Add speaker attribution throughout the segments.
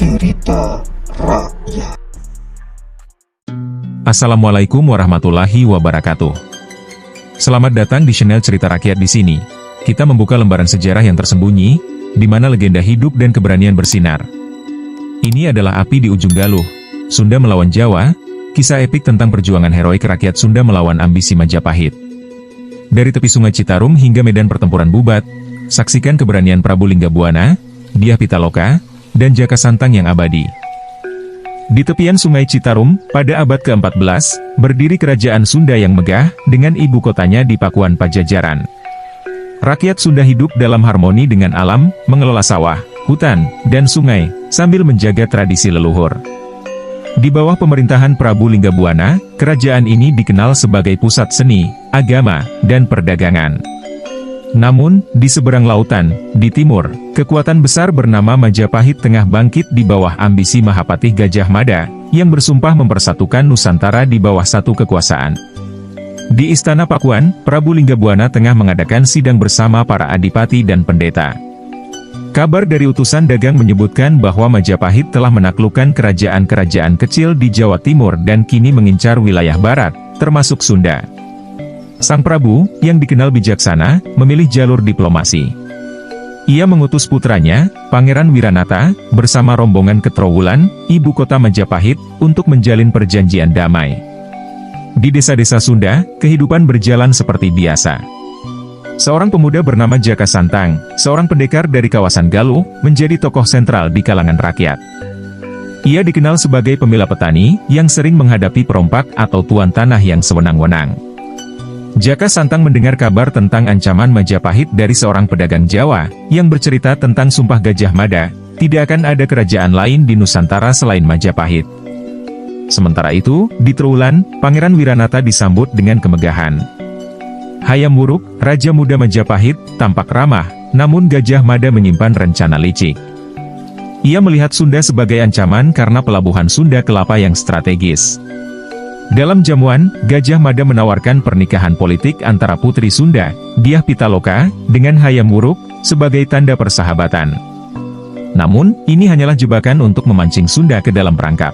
Speaker 1: Cerita Rakyat.
Speaker 2: Assalamualaikum warahmatullahi wabarakatuh. Selamat datang di channel Cerita Rakyat. Di sini, kita membuka lembaran sejarah yang tersembunyi, di mana legenda hidup dan keberanian bersinar. Ini adalah Api di Ujung Galuh, Sunda melawan Jawa, kisah epik tentang perjuangan heroik rakyat Sunda melawan ambisi Majapahit. Dari tepi Sungai Citarum hingga medan pertempuran Bubat, saksikan keberanian Prabu Linggabuana, Dyah Pitaloka, dan Jaka Santang yang abadi. Di tepian Sungai Citarum, pada abad ke-14, berdiri kerajaan Sunda yang megah, dengan ibu kotanya di Pakuan Pajajaran. Rakyat Sunda hidup dalam harmoni dengan alam, mengelola sawah, hutan, dan sungai, sambil menjaga tradisi leluhur. Di bawah pemerintahan Prabu Linggabuana, kerajaan ini dikenal sebagai pusat seni, agama, dan perdagangan. Namun, di seberang lautan, di timur, kekuatan besar bernama Majapahit tengah bangkit di bawah ambisi Mahapatih Gajah Mada, yang bersumpah mempersatukan Nusantara di bawah satu kekuasaan. Di Istana Pakuan, Prabu Linggabuana tengah mengadakan sidang bersama para adipati dan pendeta. Kabar dari utusan dagang menyebutkan bahwa Majapahit telah menaklukkan kerajaan-kerajaan kecil di Jawa Timur dan kini mengincar wilayah barat, termasuk Sunda. Sang Prabu, yang dikenal bijaksana, memilih jalur diplomasi. Ia mengutus putranya, Pangeran Wiranata, bersama rombongan ke Trowulan, ibu kota Majapahit, untuk menjalin perjanjian damai. Di desa-desa Sunda, kehidupan berjalan seperti biasa. Seorang pemuda bernama Jaka Santang, seorang pendekar dari kawasan Galuh, menjadi tokoh sentral di kalangan rakyat. Ia dikenal sebagai pembela petani, yang sering menghadapi perompak atau tuan tanah yang sewenang-wenang. Jaka Santang mendengar kabar tentang ancaman Majapahit dari seorang pedagang Jawa, yang bercerita tentang Sumpah Gajah Mada, tidak akan ada kerajaan lain di Nusantara selain Majapahit. Sementara itu, di Trowulan, Pangeran Wiranata disambut dengan kemegahan. Hayam Wuruk, Raja Muda Majapahit, tampak ramah, namun Gajah Mada menyimpan rencana licik. Ia melihat Sunda sebagai ancaman karena pelabuhan Sunda Kelapa yang strategis. Dalam jamuan, Gajah Mada menawarkan pernikahan politik antara putri Sunda, Dyah Pitaloka, dengan Hayam Wuruk, sebagai tanda persahabatan. Namun, ini hanyalah jebakan untuk memancing Sunda ke dalam perangkap.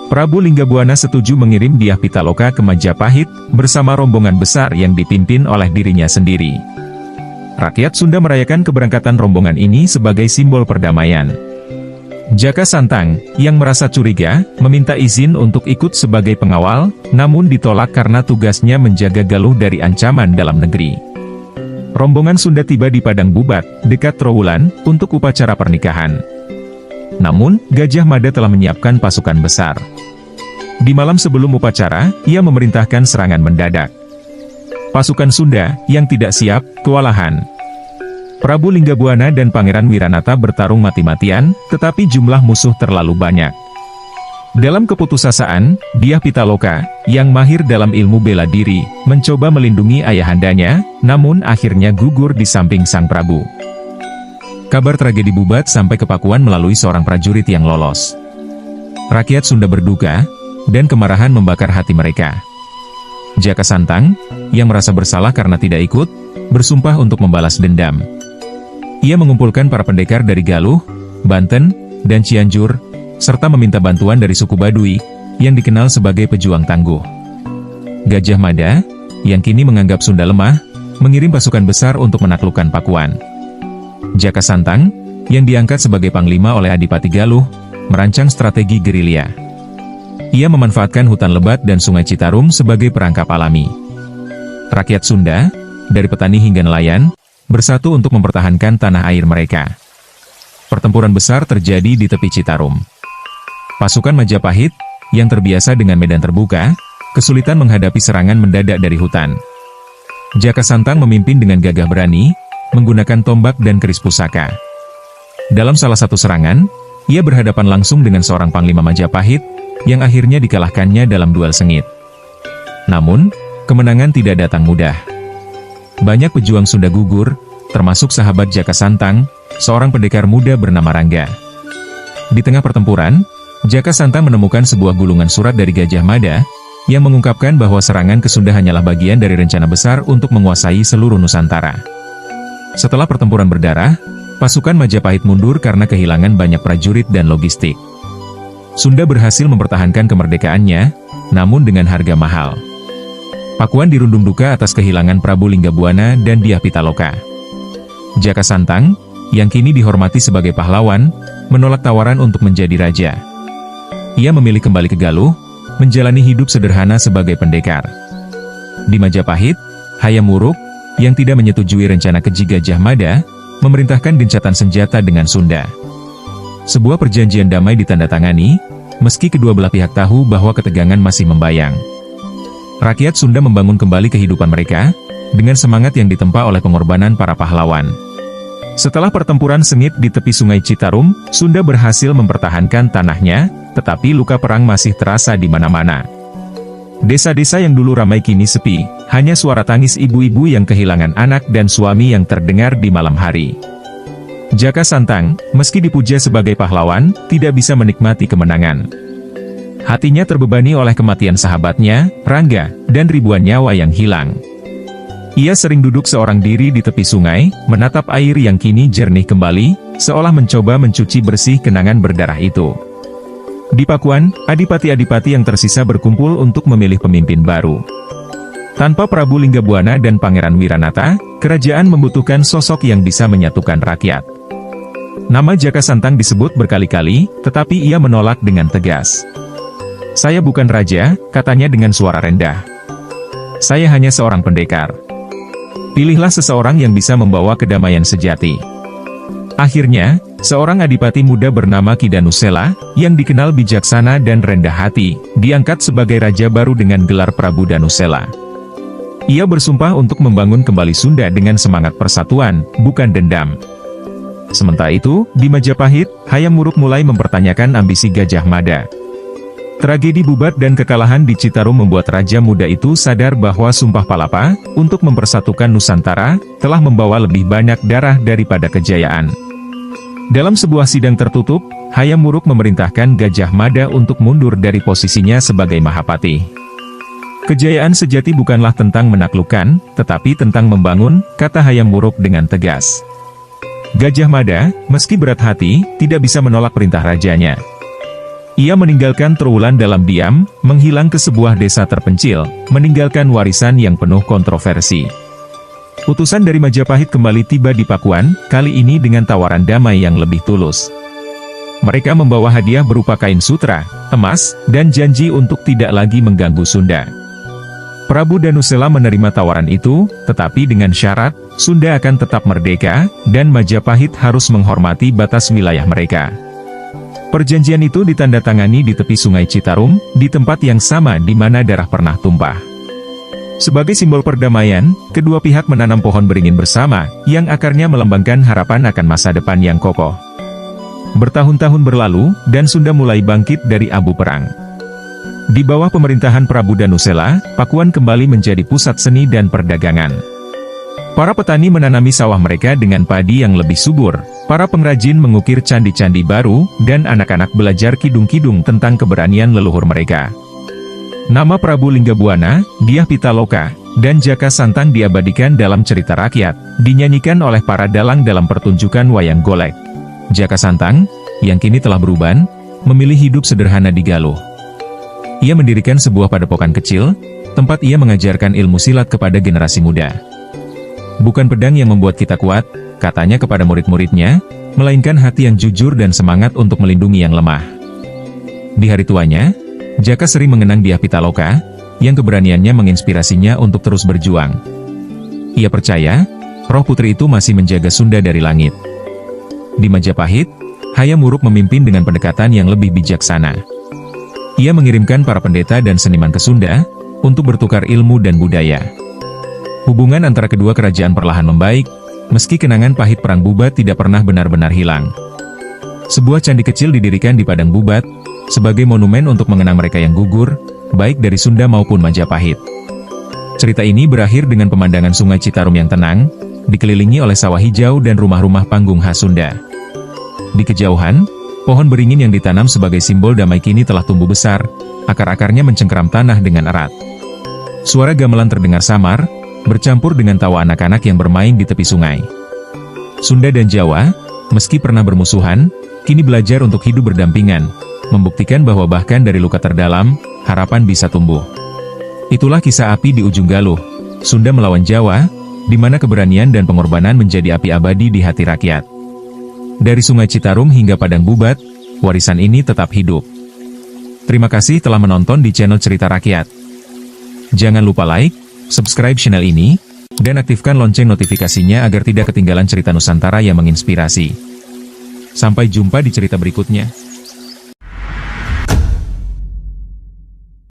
Speaker 2: Prabu Linggabuana setuju mengirim Dyah Pitaloka ke Majapahit, bersama rombongan besar yang dipimpin oleh dirinya sendiri. Rakyat Sunda merayakan keberangkatan rombongan ini sebagai simbol perdamaian. Jaka Santang, yang merasa curiga, meminta izin untuk ikut sebagai pengawal, namun ditolak karena tugasnya menjaga Galuh dari ancaman dalam negeri. Rombongan Sunda tiba di Padang Bubat, dekat Trowulan, untuk upacara pernikahan. Namun, Gajah Mada telah menyiapkan pasukan besar. Di malam sebelum upacara, ia memerintahkan serangan mendadak. Pasukan Sunda, yang tidak siap, kewalahan. Prabu Linggabuana dan Pangeran Wiranata bertarung mati-matian, tetapi jumlah musuh terlalu banyak. Dalam keputusasaan, Dyah Pitaloka, yang mahir dalam ilmu bela diri, mencoba melindungi ayahandanya, namun akhirnya gugur di samping sang Prabu. Kabar tragedi Bubat sampai ke Pakuan melalui seorang prajurit yang lolos. Rakyat Sunda berduka, dan kemarahan membakar hati mereka. Jaka Santang, yang merasa bersalah karena tidak ikut, bersumpah untuk membalas dendam. Ia mengumpulkan para pendekar dari Galuh, Banten, dan Cianjur, serta meminta bantuan dari suku Baduy, yang dikenal sebagai pejuang tangguh. Gajah Mada, yang kini menganggap Sunda lemah, mengirim pasukan besar untuk menaklukkan Pakuan. Jaka Santang, yang diangkat sebagai panglima oleh Adipati Galuh, merancang strategi gerilya. Ia memanfaatkan hutan lebat dan Sungai Citarum sebagai perangkap alami. Rakyat Sunda, dari petani hingga nelayan, bersatu untuk mempertahankan tanah air mereka. Pertempuran besar terjadi di tepi Citarum. Pasukan Majapahit, yang terbiasa dengan medan terbuka, kesulitan menghadapi serangan mendadak dari hutan. Jaka Santang memimpin dengan gagah berani, menggunakan tombak dan keris pusaka. Dalam salah satu serangan, ia berhadapan langsung dengan seorang panglima Majapahit, yang akhirnya dikalahkannya dalam duel sengit. Namun, kemenangan tidak datang mudah. Banyak pejuang Sunda gugur, termasuk sahabat Jaka Santang, seorang pendekar muda bernama Rangga. Di tengah pertempuran, Jaka Santang menemukan sebuah gulungan surat dari Gajah Mada, yang mengungkapkan bahwa serangan ke Sunda hanyalah bagian dari rencana besar untuk menguasai seluruh Nusantara. Setelah pertempuran berdarah, pasukan Majapahit mundur karena kehilangan banyak prajurit dan logistik. Sunda berhasil mempertahankan kemerdekaannya, namun dengan harga mahal. Pakuan dirundung duka atas kehilangan Prabu Linggabuana dan Dyah Pitaloka. Jaka Santang, yang kini dihormati sebagai pahlawan, menolak tawaran untuk menjadi raja. Ia memilih kembali ke Galuh, menjalani hidup sederhana sebagai pendekar. Di Majapahit, Hayam Wuruk, yang tidak menyetujui rencana keji Gajah Mada, memerintahkan gencatan senjata dengan Sunda. Sebuah perjanjian damai ditandatangani, meski kedua belah pihak tahu bahwa ketegangan masih membayang. Rakyat Sunda membangun kembali kehidupan mereka, dengan semangat yang ditempa oleh pengorbanan para pahlawan. Setelah pertempuran sengit di tepi Sungai Citarum, Sunda berhasil mempertahankan tanahnya, tetapi luka perang masih terasa di mana-mana. Desa-desa yang dulu ramai kini sepi, hanya suara tangis ibu-ibu yang kehilangan anak dan suami yang terdengar di malam hari. Jaka Santang, meski dipuja sebagai pahlawan, tidak bisa menikmati kemenangan. Hatinya terbebani oleh kematian sahabatnya, Rangga, dan ribuan nyawa yang hilang. Ia sering duduk seorang diri di tepi sungai, menatap air yang kini jernih kembali, seolah mencoba mencuci bersih kenangan berdarah itu. Di Pakuan, adipati-adipati yang tersisa berkumpul untuk memilih pemimpin baru. Tanpa Prabu Linggabuana dan Pangeran Wiranata, kerajaan membutuhkan sosok yang bisa menyatukan rakyat. Nama Jaka Santang disebut berkali-kali, tetapi ia menolak dengan tegas. "Saya bukan raja," katanya dengan suara rendah. "Saya hanya seorang pendekar. Pilihlah seseorang yang bisa membawa kedamaian sejati." Akhirnya, seorang adipati muda bernama Ki Danusela, yang dikenal bijaksana dan rendah hati, diangkat sebagai raja baru dengan gelar Prabu Danusela. Ia bersumpah untuk membangun kembali Sunda dengan semangat persatuan, bukan dendam. Sementara itu, di Majapahit, Hayam Wuruk mulai mempertanyakan ambisi Gajah Mada. Tragedi Bubat dan kekalahan di Citarum membuat raja muda itu sadar bahwa Sumpah Palapa, untuk mempersatukan Nusantara, telah membawa lebih banyak darah daripada kejayaan. Dalam sebuah sidang tertutup, Hayam Wuruk memerintahkan Gajah Mada untuk mundur dari posisinya sebagai Mahapati. "Kejayaan sejati bukanlah tentang menaklukkan, tetapi tentang membangun," kata Hayam Wuruk dengan tegas. Gajah Mada, meski berat hati, tidak bisa menolak perintah rajanya. Ia meninggalkan Trowulan dalam diam, menghilang ke sebuah desa terpencil, meninggalkan warisan yang penuh kontroversi. Utusan dari Majapahit kembali tiba di Pakuan, kali ini dengan tawaran damai yang lebih tulus. Mereka membawa hadiah berupa kain sutra, emas, dan janji untuk tidak lagi mengganggu Sunda. Prabu Danusela menerima tawaran itu, tetapi dengan syarat, Sunda akan tetap merdeka, dan Majapahit harus menghormati batas wilayah mereka. Perjanjian itu ditandatangani di tepi Sungai Citarum, di tempat yang sama di mana darah pernah tumpah. Sebagai simbol perdamaian, kedua pihak menanam pohon beringin bersama, yang akarnya melambangkan harapan akan masa depan yang kokoh. Bertahun-tahun berlalu, dan Sunda mulai bangkit dari abu perang. Di bawah pemerintahan Prabu Danusela, Pakuan kembali menjadi pusat seni dan perdagangan. Para petani menanami sawah mereka dengan padi yang lebih subur, para pengrajin mengukir candi-candi baru, dan anak-anak belajar kidung-kidung tentang keberanian leluhur mereka. Nama Prabu Linggabuana, Dyah Pitaloka, dan Jaka Santang diabadikan dalam cerita rakyat, dinyanyikan oleh para dalang dalam pertunjukan wayang golek. Jaka Santang, yang kini telah beruban, memilih hidup sederhana di Galuh. Ia mendirikan sebuah padepokan kecil, tempat ia mengajarkan ilmu silat kepada generasi muda. "Bukan pedang yang membuat kita kuat," katanya kepada murid-muridnya, melainkan hati yang jujur dan semangat untuk melindungi yang lemah. Di hari tuanya, Jaka sering mengenang Dyah Pitaloka, yang keberaniannya menginspirasinya untuk terus berjuang. Ia percaya, roh putri itu masih menjaga Sunda dari langit. Di Majapahit, Hayam Wuruk memimpin dengan pendekatan yang lebih bijaksana. Ia mengirimkan para pendeta dan seniman ke Sunda, untuk bertukar ilmu dan budaya. Hubungan antara kedua kerajaan perlahan membaik, meski kenangan pahit perang Bubat tidak pernah benar-benar hilang. Sebuah candi kecil didirikan di Padang Bubat, sebagai monumen untuk mengenang mereka yang gugur, baik dari Sunda maupun Majapahit. Cerita ini berakhir dengan pemandangan Sungai Citarum yang tenang, dikelilingi oleh sawah hijau dan rumah-rumah panggung khas Sunda. Di kejauhan, pohon beringin yang ditanam sebagai simbol damai kini telah tumbuh besar, akar-akarnya mencengkeram tanah dengan erat. Suara gamelan terdengar samar, bercampur dengan tawa anak-anak yang bermain di tepi sungai. Sunda dan Jawa, Meski pernah bermusuhan, kini belajar untuk hidup berdampingan, membuktikan bahwa bahkan dari luka terdalam, harapan bisa tumbuh. Itulah kisah api di ujung Galuh, Sunda melawan Jawa, di mana keberanian dan pengorbanan menjadi api abadi di hati rakyat. Dari Sungai Citarum hingga Padang Bubat, warisan ini tetap hidup. Terima kasih telah menonton di channel Cerita Rakyat. Jangan lupa like, subscribe channel ini, dan aktifkan lonceng notifikasinya agar tidak ketinggalan cerita Nusantara yang menginspirasi. Sampai jumpa di cerita berikutnya.